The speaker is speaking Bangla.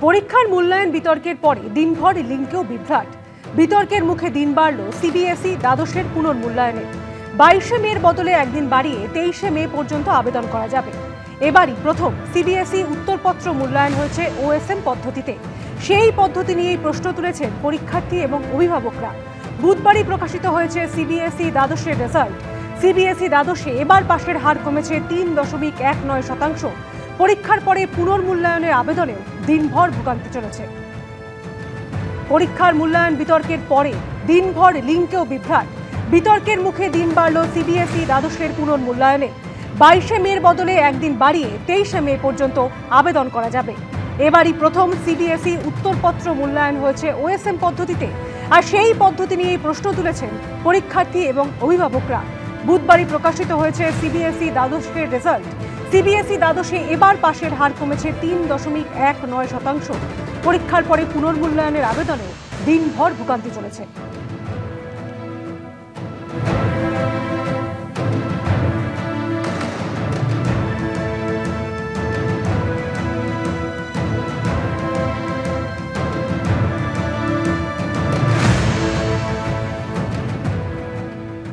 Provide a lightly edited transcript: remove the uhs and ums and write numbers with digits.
পরীক্ষার মূল্যায়ন বিতর্কের পরে দিনভর লিঙ্কেও বিভ্রাট। বিতর্কের মুখে দিন বাড়ল সিবিএসই দ্বাদশের পুনর্মূল্যায়নে। 22শে মের বদলে একদিন বাড়িয়ে 23শে মে পর্যন্ত আবেদন করা যাবে। এবারই প্রথম সিবিএসই উত্তরপত্র মূল্যায়ন হয়েছে ওএসএম পদ্ধতিতে। সেই পদ্ধতি নিয়েই প্রশ্ন তুলেছেন পরীক্ষার্থী এবং অভিভাবকরা। বুধবারই প্রকাশিত হয়েছে সিবিএসই দ্বাদশের রেজাল্ট। সিবিএসই দ্বাদশে এবার পাশের হার কমেছে 3.19%। পরীক্ষার পরে পুনর্মূল্যায়নের আবেদনেও দিনভর ভোগান্তি চলেছে। পরীক্ষার মূল্যায়ন বিতর্কের পরে দিনভর লিঙ্কেও বিভ্রাট। বিতর্কের মুখে দিন বাড়ল সিবিএসই দ্বাদশের পুনর্মূল্যায়নে। 22শে মের বদলে একদিন বাড়িয়ে 23শে মে পর্যন্ত আবেদন করা যাবে। এবারই প্রথম সিবিএসই উত্তরপত্র মূল্যায়ন হয়েছে ওএসএম পদ্ধতিতে। আর সেই পদ্ধতি নিয়েই প্রশ্ন তুলেছেন পরীক্ষার্থী এবং অভিভাবকরা। বুধবারই প্রকাশিত হয়েছে সিবিএসই দ্বাদশের রেজাল্ট। সিবিএসই দ্বাদশে এবার পাশের হার কমেছে 3.19%। পরীক্ষার পরে পুনর্মূল্যায়নের আবেদনেও দিনভর ভোগান্তি চলেছে।